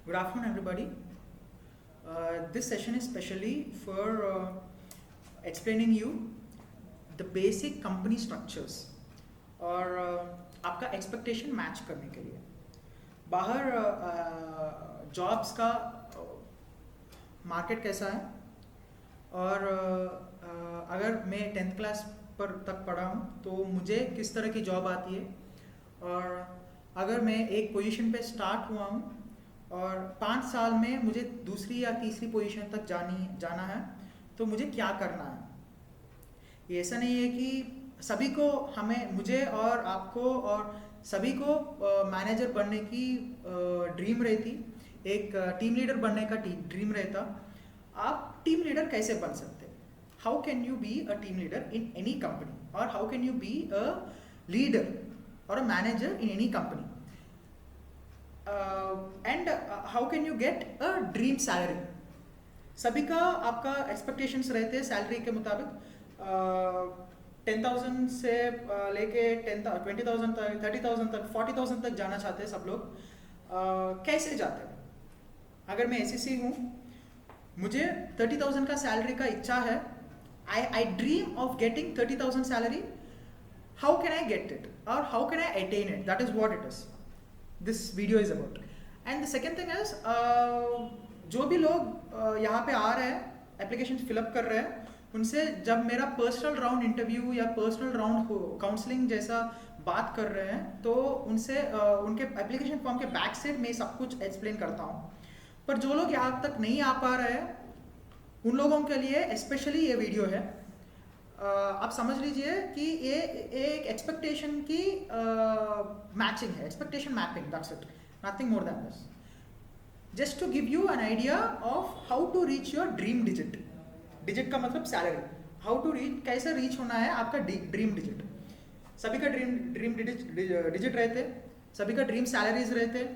Good afternoon, everybody. This session is specially for explaining you the basic company structures और आपका expectation match करने के लिए बाहर jobs का market कैसा है और अगर मैं 10th क्लास पर तक पढ़ा हूँ तो मुझे किस तरह की जॉब आती है और अगर मैं एक पोजीशन पे स्टार्ट हुआ हूँ और 5 साल में मुझे दूसरी या तीसरी पोजीशन तक जाना है तो मुझे क्या करना है। ये ऐसा नहीं है कि सभी को मुझे और आपको और सभी को मैनेजर बनने की ड्रीम रहती, एक टीम लीडर बनने का ड्रीम रहता। आप टीम लीडर कैसे बन सकते? How can you be a team leader in any company और how can you be a leader और a manager in any company and how can you get a dream salary. सभी का आपका expectations रहते हैं सैलरी के मुताबिक 10,000 से लेके 20,000 तक, 30,000 तक, 40,000 तक जाना चाहते हैं सब लोग। कैसे जाते हैं? अगर मैं एसएससी हूँ, मुझे 30,000 का सैलरी का इच्छा है, I dream of getting 30,000 salary. How can I get it और how can I attain it? That is what it is this video is about. And the second thing is जो भी लोग यहाँ पे आ रहे हैं, एप्लीकेशन फिलअप कर रहे हैं, उनसे जब मेरा पर्सनल राउंड इंटरव्यू या पर्सनल राउंड काउंसलिंग जैसा बात कर रहे हैं तो उनसे उनके एप्लीकेशन फॉर्म के बैक साइड में सब कुछ एक्सप्लेन करता हूँ। पर जो लोग यहाँ तक नहीं आ पा रहे हैं उन लोगों के लिए स्पेशली ये वीडियो है। आप समझ लीजिए कि ये एक एक्सपेक्टेशन की मैचिंग है, expectation mapping, that's it, nothing more than this. Just to give you an idea of how to reach your dream digit. Digit का मतलब सैलरी। हाउ टू रीच, कैसे रीच होना है आपका ड्रीम डिजिट। सभी का ड्रीम डिजिट रहते, सभी का ड्रीम सैलरीज रहते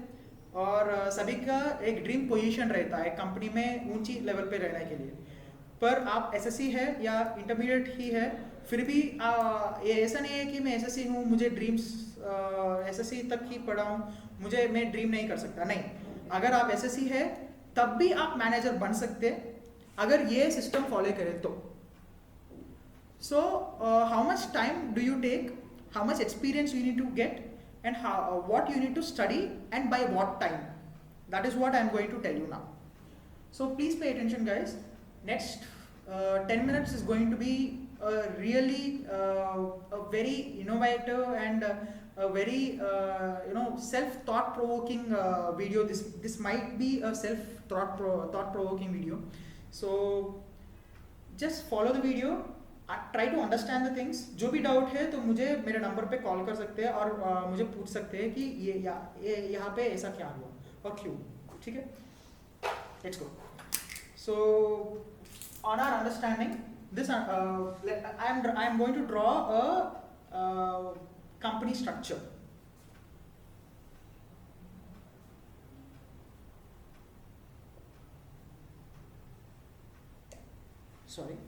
और सभी का एक ड्रीम पोजीशन रहता है कंपनी में ऊंची लेवल पे रहने के लिए। पर आप एसएससी है या इंटरमीडिएट ही है, फिर भी ये ऐसा नहीं है कि मैं एसएससी हूँ, मुझे ड्रीम्स एसएससी तक ही पढ़ा हूँ, मैं ड्रीम नहीं कर सकता। नहीं, अगर आप एसएससी है तब भी आप मैनेजर बन सकते अगर ये सिस्टम फॉलो करें तो। So how much time do you take, how much experience you need to get and what you need to study and by what time, that is what I am going to tell you now. So please pay attention guys. Next 10 minutes is going to be a very innovative and a very self thought provoking video. This might be a self thought provoking video, so just follow the video, try to understand the things. जो भी doubt है तो मुझे मेरे number पे call कर सकते हैं और मुझे पूछ सकते हैं कि ये यहाँ पे ऐसा क्या हुआ और क्यों। ठीक है, let's go. So on our understanding this I am going to draw a company structure. Sorry,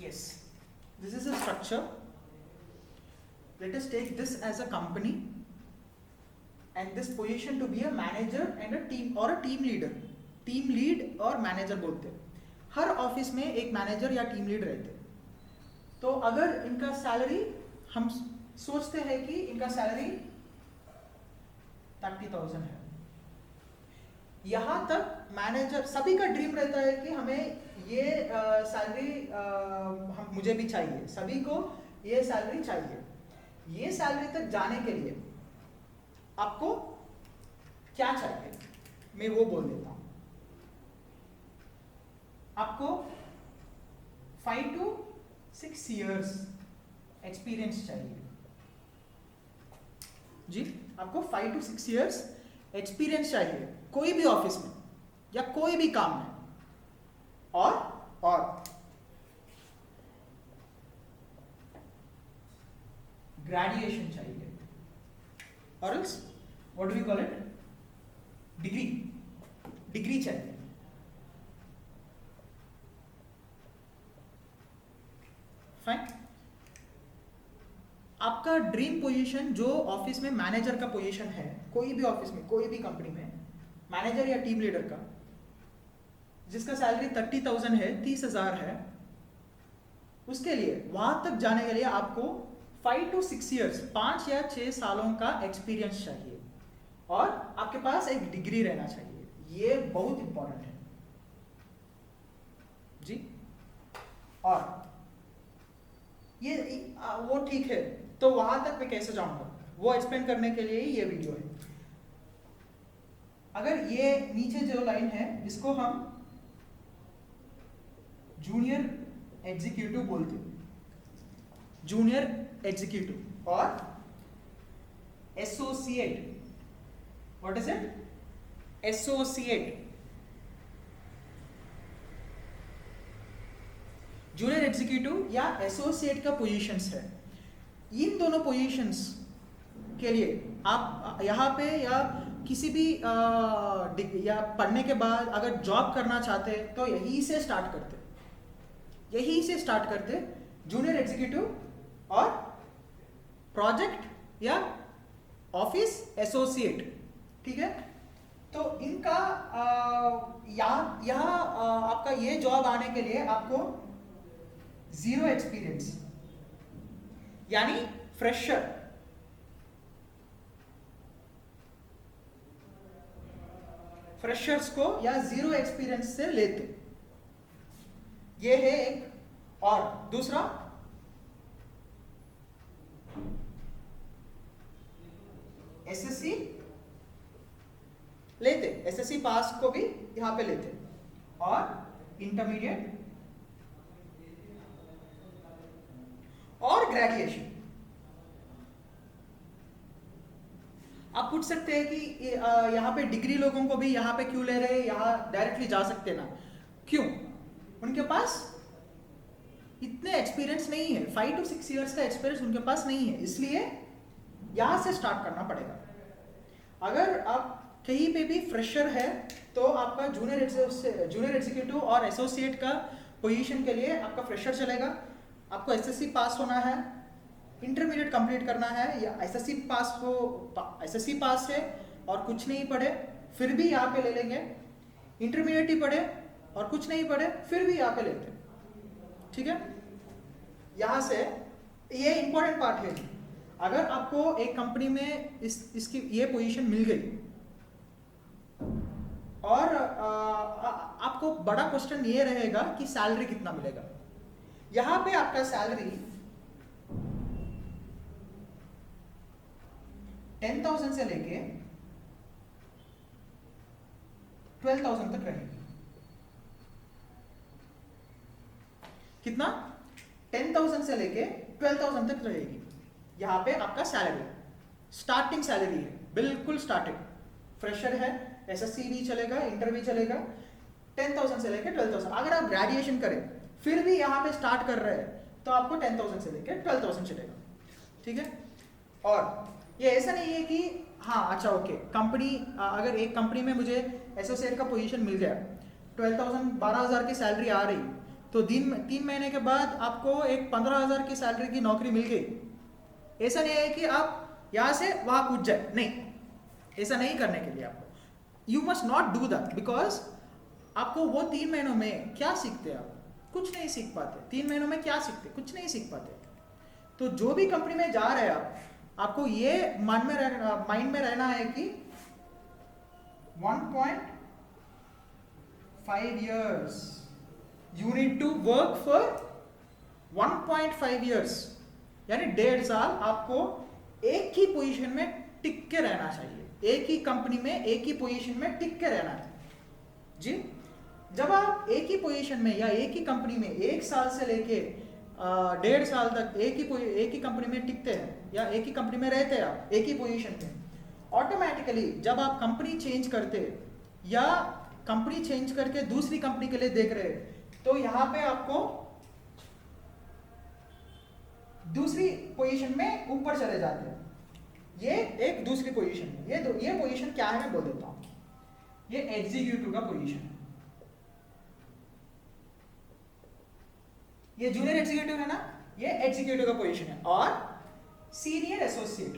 yes, this is a structure. Let us take this as a company and this position to be a manager and a team or a team leader. Team lead और manager बोलते हैं। हर office में एक manager या team lead रहते हैं। तो अगर इनका सैलरी, हम सोचते हैं कि इनका सैलरी 30,000 है, यहाँ तक मैनेजर सभी का ड्रीम रहता है कि हमें ये सैलरी मुझे भी चाहिए, सभी को ये सैलरी चाहिए। ये सैलरी तक जाने के लिए आपको क्या चाहिए मैं वो बोल देता हूं। आपको 5 to 6 years एक्सपीरियंस चाहिए जी, आपको 5 to 6 years एक्सपीरियंस चाहिए कोई भी ऑफिस में या कोई भी काम में। और ग्रेजुएशन चाहिए, और else what do we call it, degree चाहिए। फाइन। आपका ड्रीम पोजीशन जो ऑफिस में मैनेजर का पोजीशन है, कोई भी ऑफिस में कोई भी कंपनी में मैनेजर या टीम लीडर का, जिसका सैलरी 30,000 है, 30,000 है, उसके लिए वहां तक जाने के लिए आपको 5 to 6 years 5 या 6 सालों का एक्सपीरियंस चाहिए और आपके पास एक डिग्री रहना चाहिए। ये बहुत इंपॉर्टेंट है जी। और ये वो ठीक है, तो वहां तक मैं कैसे जाऊंगा वो एक्सप्लेन करने के लिए ही ये वीडियो है। अगर ये नीचे जो लाइन है इसको हम जूनियर एग्जीक्यूटिव बोलते हैं, जूनियर एग्जीक्यूटिव और associate, what is it, associate. Junior executive या एसोसिएट का पोजीशंस है। इन दोनों पोजीशंस के लिए आप यहाँ पे या किसी भी या पढ़ने के बाद अगर जॉब करना चाहते तो यहीं से स्टार्ट करते, जूनियर एग्जीक्यूटिव और प्रोजेक्ट या ऑफिस एसोसिएट, ठीक है। तो इनका यहाँ आपका ये जॉब आने के लिए आपको 0 एक्सपीरियंस यानी फ्रेशर, फ्रेशर्स को या 0 एक्सपीरियंस से लेते, ये है एक। और दूसरा एसएससी लेते, एसएससी पास को भी यहां पे लेते, और इंटरमीडिएट और ग्रेजुएशन। आप पूछ सकते हैं कि यहाँ पे डिग्री लोगों को भी यहाँ पे क्यों ले रहे हैं, यहाँ डायरेक्टली जा सकते ना, क्यों? उनके पास इतने एक्सपीरियंस नहीं है, 5 to 6 years का एक्सपीरियंस उनके पास नहीं है, इसलिए यहाँ से स्टार्ट करना पड़ेगा। अगर आप कहीं पे भी फ्रेशर है तो आपका जूनियर एग्जीक्यूटिव और एसोसिएट का पोजीशन के लिए आपका फ्रेशर चलेगा। आपको एसएससी पास होना है, इंटरमीडिएट कंप्लीट करना है, या एसएससी पास है और कुछ नहीं पढ़े फिर भी यहाँ पे ले लेंगे, इंटरमीडिएट ही पढ़े और कुछ नहीं पढ़े फिर भी यहाँ पे लेते, ठीक है। यहाँ से ये इंपॉर्टेंट पार्ट है। अगर आपको एक कंपनी में इसकी ये पोजीशन मिल गई और आपको बड़ा क्वेश्चन ये रहेगा कि सैलरी कितना मिलेगा। यहाँ पे आपका सैलरी 10,000 से लेके 12,000 तक रहेगी। कितना? 10,000 से लेके 12,000 तक रहेगी। यहाँ पे आपका सैलरी स्टार्टिंग सैलरी है, बिल्कुल स्टार्टिंग। फ्रेशर है, एसएससी भी चलेगा, इंटर भी चलेगा, 10,000 से लेके 12,000। अगर आप ग्रेजुएशन करें फिर भी यहाँ पे स्टार्ट कर रहे हैं तो आपको 10,000 से लेके 12,000 चलेगा, ठीक है। और ये ऐसा नहीं है कि हाँ अच्छा ओके कंपनी, अगर एक कंपनी में मुझे एसोसिएट का पोजीशन मिल गया, 12,000 12,000 की सैलरी आ रही, तो 3 महीने के बाद आपको एक 15,000 की सैलरी की नौकरी मिल गई। ऐसा नहीं है कि आप यहाँ से वहाँ कूद जाए, नहीं, ऐसा नहीं करने के लिए आपको, you must not do that, because आपको वो 3 महीनों में क्या सीखते आप? कुछ नहीं सीख पाते। 3 महीनों में क्या सीखते? कुछ नहीं सीख पाते। तो जो भी कंपनी में जा रहे हैं आपको ये माइंड में रहना है कि 1.5 years you need to work for 1.5 years, यानी 1.5 साल आपको एक ही पोजीशन में टिक के रहना चाहिए। एक ही कंपनी में एक ही पोजीशन में टिक के रहना है जी। जब आप एक ही पोजीशन में या एक ही कंपनी में 1 साल से लेके 1.5 साल तक एक ही कंपनी में टिकते हैं या एक ही कंपनी में रहते हैं आप एक ही पोजीशन में, ऑटोमेटिकली जब आप कंपनी चेंज करते या कंपनी चेंज करके दूसरी कंपनी के लिए देख रहे तो यहाँ पे आपको दूसरी पोजीशन में ऊपर चले जाते हैं। ये एक दूसरी पोजीशन है। ये पोजीशन क्या है मैं बोल देता हूं। ये एग्जीक्यूटिव का पोजीशन है। ये जूनियर एग्जीक्यूटिव है ना, ये एग्जीक्यूटिव का पोजीशन है। और सीनियर एसोसिएट,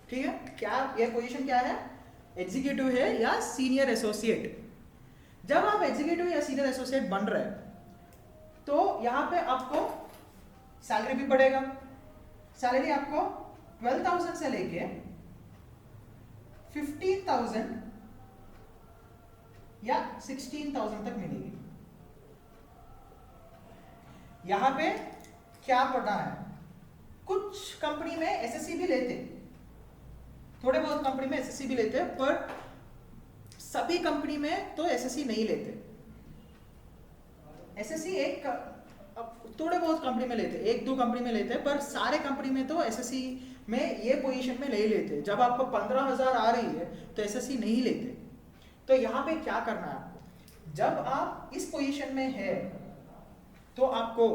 ठीक है, क्या ये पोजीशन क्या है, एग्जीक्यूटिव है या सीनियर एसोसिएट। जब आप एग्जीक्यूटिव या सीनियर एसोसिएट बन रहे हैं तो यहां पे आपको सैलरी भी बढ़ेगा। सैलरी आपको 12,000 से लेके 15,000 या 16,000 तक मिलेगी। यहां पे क्या पढ़ना है, कुछ कंपनी में एसएससी भी लेते, थोड़े बहुत कंपनी में एसएससी भी लेते, पर सभी कंपनी में तो एसएससी नहीं लेते। एसएससी एक थोड़े बहुत कंपनी में लेते, 1-2 कंपनी में लेते, पर सारे कंपनी में तो एसएससी में ये पोजीशन में नहीं लेते। जब आपको 15,000 आ रही है तो एसएससी नहीं लेते। तो यहाँ पे क्या करना है आपको, जब आप इस पोजीशन में है तो आपको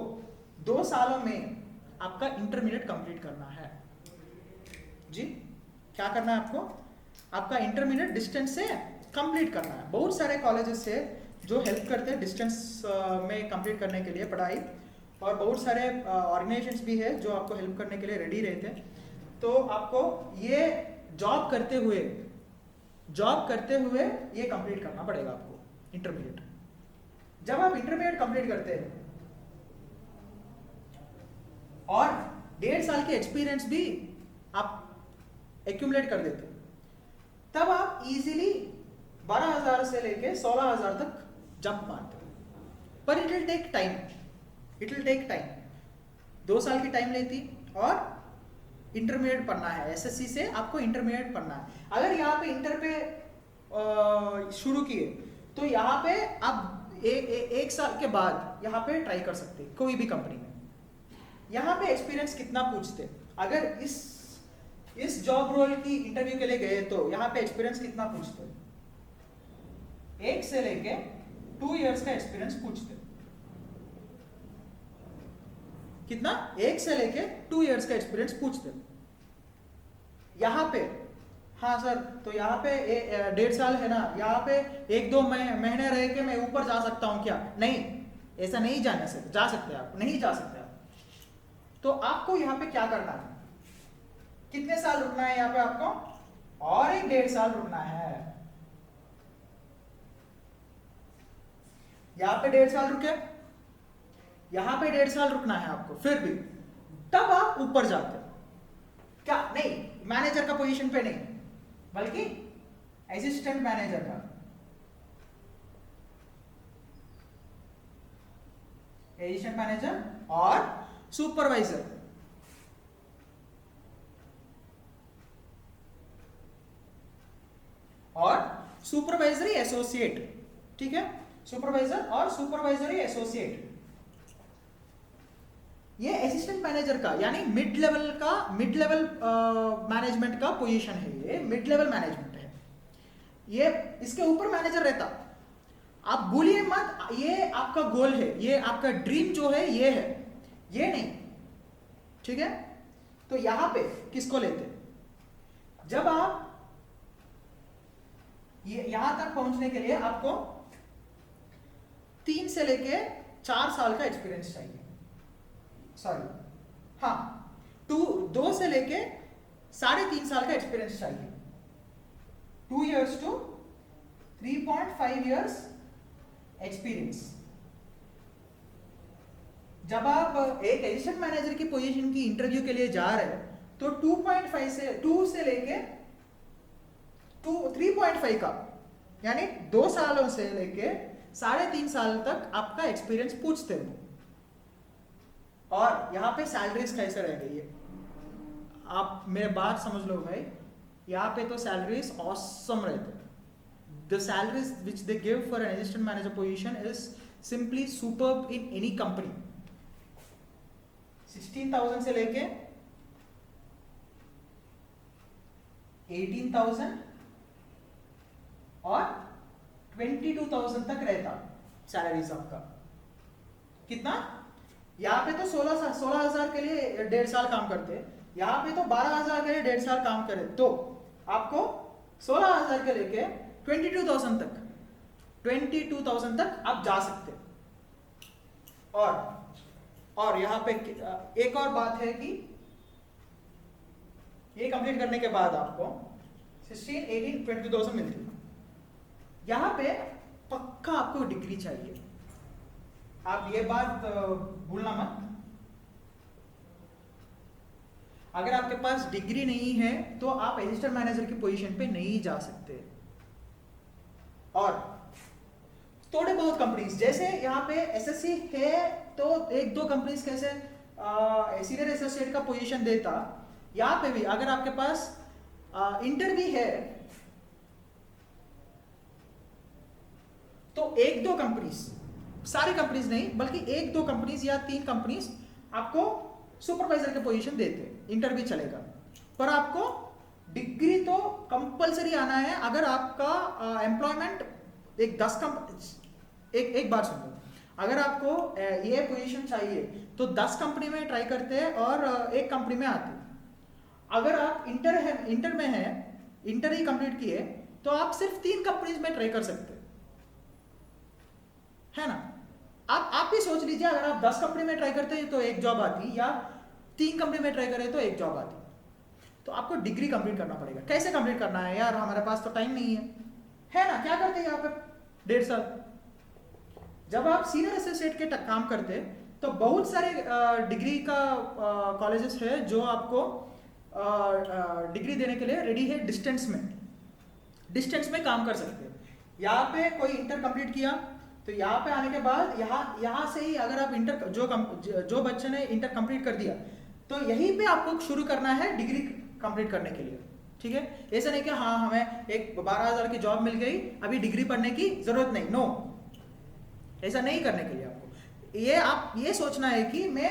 2 सालों में आपका इंटरमीडिएट कंप्लीट करना है जी। क्या करना है आपको, आपका इंटरमीडिएट डिस्टेंस से कंप्लीट करना है। बहुत सारे कॉलेजेस से जो हेल्प करते हैं डिस्टेंस में कंप्लीट करने के लिए पढ़ाई, और बहुत सारे ऑर्गेनाइजेशंस भी है जो आपको हेल्प करने के लिए रेडी रहते हैं। तो आपको ये जॉब करते हुए ये कंप्लीट करना पड़ेगा आपको इंटरमीडिएट। जब आप इंटरमीडिएट कंप्लीट करते हैं और 1.5 साल के एक्सपीरियंस भी आप एक्यूमुलेट कर देते, तब आप इजीली 12,000 से लेके 16,000 तक जंप मारते। पर इट विल टेक टाइम, 2 साल की टाइम लेती, और इंटरमीडिएट पढ़ना है। एसएससी से आपको इंटरमीडिएट पढ़ना है। अगर यहाँ पे इंटर पे शुरू किए तो यहाँ पे आप 1 साल के बाद यहाँ पे ट्राई कर सकते कोई भी कंपनी में। यहाँ पे एक्सपीरियंस कितना पूछते, अगर इस जॉब रोल की इंटरव्यू के लिए गए तो यहाँ पे एक्सपीरियंस कितना पूछते, 1 से लेके 2 इयर्स का एक्सपीरियंस पूछते। कितना, 1 से लेके 2 इयर्स का एक्सपीरियंस पूछते। यहाँ पे हाँ सर, तो यहाँ पे 1.5 साल है ना, यहाँ पे 1-2 महीने रह के मैं ऊपर जा सकता हूँ क्या? नहीं, ऐसा नहीं जा सकते आप, नहीं जा सकते आप। तो आपको यहाँ पे क्या करना है, कितने साल रुकना है यहाँ पे आपको, और 1.5 साल रुकना है। यहाँ पे 1.5 साल रुके, यहाँ पे 1.5 साल रुकना है आपको, फिर भी तब आप ऊपर जाते हो। क्या नहीं, मैनेजर का पोजीशन पे नहीं, बल्कि असिस्टेंट मैनेजर का, एडिशनल मैनेजर और सुपरवाइजर। और सुपरवाइजरी एसोसिएट, ठीक है, सुपरवाइजर और सुपरवाइजरी एसोसिएट। ये असिस्टेंट मैनेजर का यानी मिड लेवल मैनेजमेंट का पोजीशन है। ये मिड लेवल मैनेजमेंट है। ये इसके ऊपर मैनेजर रहता, आप भूलिए मत, ये आपका गोल है, ये आपका ड्रीम जो है ये है, ये नहीं, ठीक है। तो यहां पे किसको लेते, जब आप ये यहां तक पहुंचने के लिए आपको 3 से लेके 4 साल का एक्सपीरियंस चाहिए, सॉरी हाँ 2 से लेके 3.5 साल का एक्सपीरियंस चाहिए, 2 years to 3.5 years एक्सपीरियंस। जब आप एक एडिशनल मैनेजर की पोजीशन की इंटरव्यू के लिए जा रहे हैं तो 2 से लेके 3.5 का यानी 2 सालों से लेके 3.5 साल तक आपका एक्सपीरियंस पूछते हैं। और यहाँ पे सैलरीज कैसे रह गई है, आप मेरे बात समझ लो भाई, यहाँ पे तो सैलरीज ऑसम रहते हैं. The salaries which they give for an assistant manager position is simply superb in any company. 16,000 से लेके 18,000 और 22,000 तक रहता सैलरीज आपका. कितना? यहाँ पे तो 16,000 के लिए 1.5 साल काम करते हैं, यहाँ पे तो 12,000 के लिए 1.5 साल काम करे, तो आपको 16,000 के लेके 22,000 तक आप जा सकते. और यहाँ पे एक और बात है कि ये कंप्लीट करने के बाद आपको 16, 18, 22,000 मिलती है. यहाँ पे पक्का आपको डिग्री चाहिए, आप ये बात भूलना मत. अगर आपके पास डिग्री नहीं है तो आप असिस्टेंट मैनेजर की पोजीशन पे नहीं जा सकते. और थोड़े बहुत कंपनीज जैसे यहाँ पे एसएससी है तो एक दो कंपनीज कैसे सीनियर एसोसिएट का पोजीशन देता. यहाँ पे भी अगर आपके पास इंटर भी है तो एक दो कंपनीज, सारी कंपनीज नहीं बल्कि एक दो कंपनीज या 3 कंपनीज आपको सुपरवाइजर के पोजीशन देते, इंटर भी चलेगा. पर आपको डिग्री तो कंपलसरी आना है. अगर आपका एम्प्लॉयमेंट एक बार सुनो, अगर आपको ये पोजीशन चाहिए तो 10 कंपनी में ट्राई करते हैं और एक कंपनी में आते. अगर आप इंटर में है, इंटर ही कंप्लीट किए तो आप सिर्फ 3 कंपनीज में ट्राई कर सकते है ना. आप भी सोच लीजिए, अगर आप 10 कंपनी में ट्राई करते हैं तो एक जॉब आती, या 3 कंपनी में ट्राई करें तो एक जॉब आती. तो आपको डिग्री कंप्लीट करना पड़ेगा. कैसे कंप्लीट करना है यार, हमारे पास तो टाइम नहीं है ना. क्या करते हैं यहाँ पे 1.5 साल. जब आप सीनियर एसोसिएट के काम करते तो बहुत सारे डिग्री का कॉलेजेस है जो आपको डिग्री देने के लिए रेडी है. डिस्टेंस में काम कर सकते हैं. यहाँ पे कोई इंटर कंप्लीट किया तो यहाँ पे आने के बाद यहाँ से ही अगर आप इंटर जो बच्चे ने इंटर कंप्लीट कर दिया तो यहीं पे आपको शुरू करना है डिग्री कंप्लीट करने के लिए. ठीक है, ऐसा नहीं कि हाँ हमें एक 12,000 की जॉब मिल गई अभी डिग्री पढ़ने की जरूरत नहीं. नो, ऐसा नहीं करने के लिए आपको आप ये सोचना है कि मैं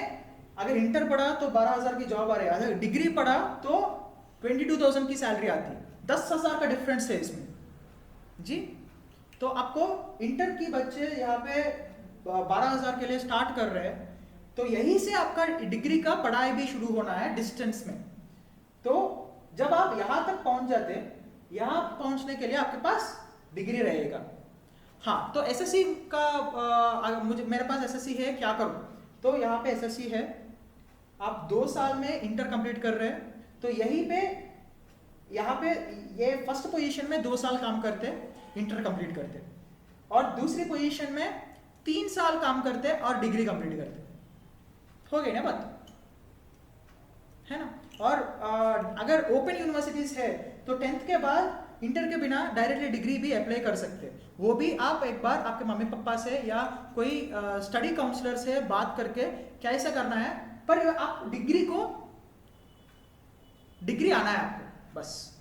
अगर इंटर पढ़ा तो 12,000 की जॉब आ रही है, अगर डिग्री पढ़ा तो 22,000 की सैलरी आती है. 10,000 का डिफरेंस है इसमें जी. तो आपको इंटर की बच्चे यहाँ पे 12,000 के लिए स्टार्ट कर रहे हैं तो यहीं से आपका डिग्री का पढ़ाई भी शुरू होना है डिस्टेंस में. तो जब आप यहाँ तक पहुंच जाते, यहाँ पहुंचने के लिए आपके पास डिग्री रहेगा. हाँ, तो एसएससी का मेरे पास एसएससी है, क्या करूं. तो यहाँ पे एसएससी है, आप 2 साल में इंटर कंप्लीट कर रहे हैं तो यहाँ पे ये फर्स्ट पोजीशन में 2 साल काम करते, इंटर कंप्लीट करते, और दूसरी पोजीशन में 3 साल काम करते और डिग्री कंप्लीट करते. हो गई ना बात, है ना. और अगर ओपन यूनिवर्सिटीज है तो 10th के बाद इंटर के बिना डायरेक्टली डिग्री भी अप्लाई कर सकते. वो भी आप एक बार आपके मम्मी पापा से या कोई स्टडी काउंसलर से बात करके कैसे करना है. पर आप डिग्री आना है आपको बस.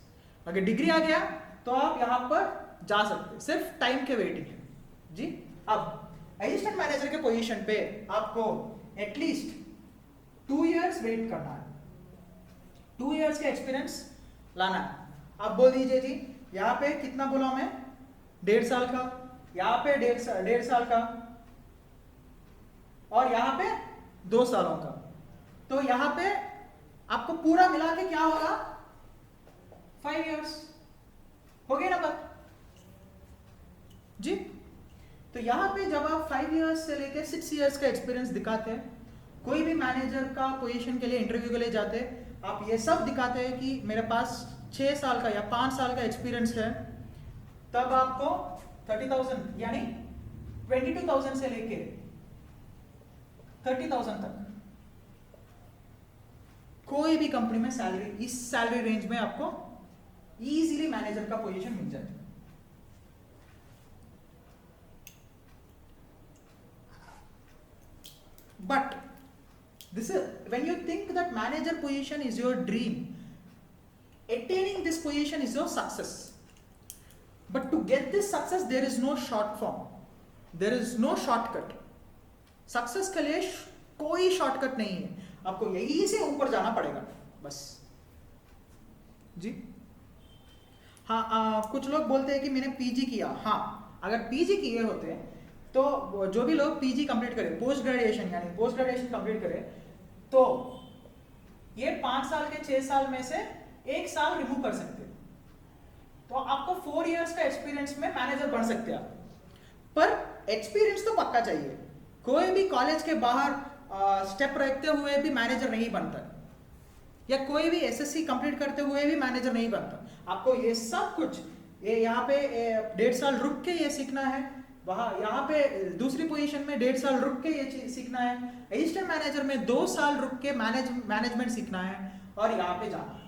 अगर डिग्री आ गया तो आप यहाँ पर जा सकते, सिर्फ टाइम के वेटिंग है जी. अब असिस्टेंट मैनेजर के पोजीशन पे आपको एटलीस्ट 2 इयर्स वेट करना है, 2 इयर्स का एक्सपीरियंस लाना है. आप बोल दीजिए जी यहाँ पे कितना बोला मैं, 1.5 साल का, यहाँ पे 1.5 साल का, और यहाँ पे 2 सालों का. तो यहाँ पे आपको पूरा मिला के क्या होगा, 5 इयर्स. हो गई ना बात जी. तो यहाँ पे जब आप 5 इयर्स से लेके 6 इयर्स का एक्सपीरियंस दिखाते हैं, कोई भी मैनेजर का पोजीशन के लिए इंटरव्यू के लिए जाते, आप ये सब दिखाते हैं कि मेरे पास 6 साल का या 5 साल का एक्सपीरियंस है, तब आपको 30,000 यानी 22,000 से लेके 30,000 तक कोई भी कंपनी में सैलरी, इस सैलरी रेंज में आपको इजीली मैनेजर का पोजीशन मिल जाती है. But This is when you think that manager position is your dream, attaining this position is your success. But to get this success, there is no short form, there is no shortcut. Success के लिए कोई shortcut नहीं है, आपको यही से ऊपर जाना पड़ेगा बस जी। हाँ, कुछ लोग बोलते हैं कि मैंने पीजी किया। हाँ, अगर पीजी किए होते तो जो भी लोग पीजी कंप्लीट करें, पोस्ट ग्रेजुएशन यानी पोस्ट ग्रेजुएशन कंप्लीट करें, तो ये 5 साल के 6 साल में से 1 साल रिमूव कर सकते हैं, तो आपको 4 इयर्स का एक्सपीरियंस में मैनेजर बन सकते हैं आप। पर एक्सपीरियंस तो पक्का चाहिए, कोई भी कॉलेज के बाहर स्टेप रखते हुए भी मैनेजर नहीं बनता, या कोई भी एसएससी कंप्लीट करते हुए भी मैनेजर नहीं बनता। आपको ये सब कुछ ये यहाँ पे 1.5 साल रुक के ये सीखना है, वहाँ यहाँ पे दूसरी पोजीशन में 1.5 साल रुक के ये सीखना है, असिस्टेंट मैनेजर में 2 साल रुक के मैनेजमेंट सीखना है, और यहाँ पे जाना है।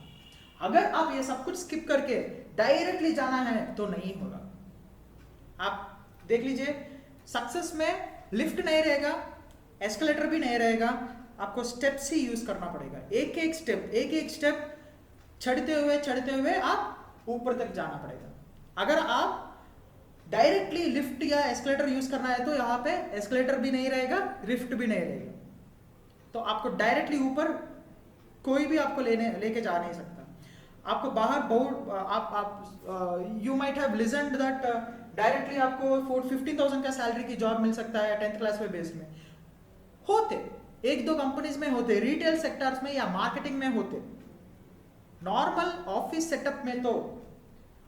अगर आप ये सब कुछ स्किप करके डायरेक्टली जाना है तो नहीं होगा। आप देख लीजिए, सक्सेस में लिफ्ट नहीं रहेगा, एस्केलेटर भी नहीं रहेगा, आपको स्टेप्स ही यूज करना पड़ेगा। एक एक स्टेप चढ़ते हुए आप ऊपर तक जाना पड़ेगा। अगर आप डायरेक्टली लिफ्ट या एस्केलेटर यूज करना है तो यहाँ पे एस्केलेटर भी नहीं रहेगा, लिफ्ट भी नहीं रहेगा, तो आपको डायरेक्टली ऊपर कोई भी आपको लेके जा नहीं सकता। आपको बाहर बहुत आप you might have listened that directly आपको 15,000 का सैलरी की जॉब मिल सकता है 10th क्लास में बेस में। होते 1-2 कंपनीज में होते, रिटेल सेक्टर्स में या मार्केटिंग में होते। नॉर्मल ऑफिस सेटअप में तो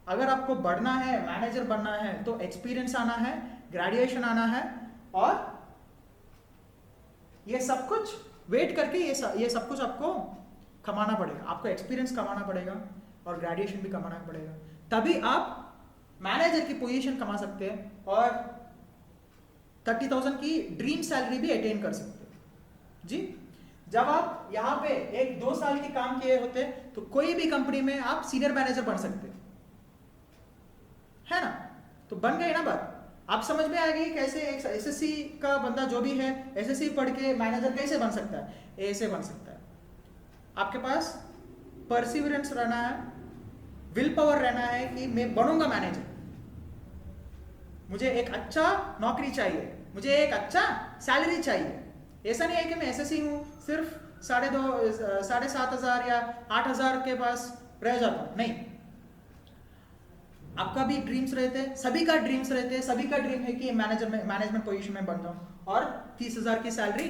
अगर आपको बढ़ना है, मैनेजर बनना है, तो एक्सपीरियंस आना है, ग्रेजुएशन आना है, और ये सब कुछ वेट करके ये सब कुछ आपको कमाना पड़ेगा। आपको एक्सपीरियंस कमाना पड़ेगा और ग्रेजुएशन भी कमाना पड़ेगा, तभी आप मैनेजर की पोजीशन कमा सकते हैं और 30,000 की ड्रीम सैलरी भी अटेन कर सकते हैं जी। जब आप यहाँ पे 1-2 साल के काम किए होते तो कोई भी कंपनी में आप सीनियर मैनेजर बन सकते है ना। तो बन गए ना बात, आप समझ में आ गई कैसे एक एसएससी का बंदा जो भी है एसएससी पढ़ के मैनेजर कैसे बन सकता है, ऐसे बन सकता है। आपके पास परसिवरेंस रहना है, विल पावर रहना है कि मैं बनूंगा मैनेजर, मुझे एक अच्छा नौकरी चाहिए, मुझे एक अच्छा सैलरी चाहिए। ऐसा नहीं है कि मैं एसएससी हूँ सिर्फ 7,500 या 8,000 के पास रह जाता हूँ, नहीं। आपका भी ड्रीम्स रहते, सभी का ड्रीम्स रहते, सभी का ड्रीम है कि मैनेजमेंट पोजीशन में बन जाऊँ और 30,000 की सैलरी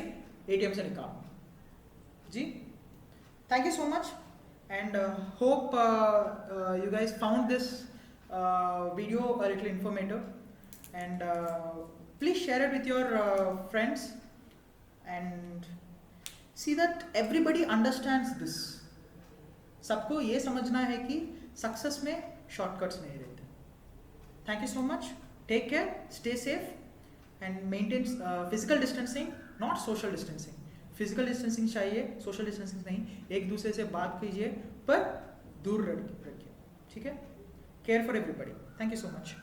एटीएम से निकालूं जी। Thank you so much and hope you guys found this video a little informative, and please share it with your friends and see that everybody understands this। सबको ये समझना है कि सक्सेस में शॉर्टकट्स नहीं रहते। Thank you so much, take care, stay safe and maintain physical distancing, not social distancing. Physical distancing चाहिए, social distancing नहीं। एक दूसरे से बात कीजिए पर दूर रखिए, ठीक है। Care for everybody. Thank you so much.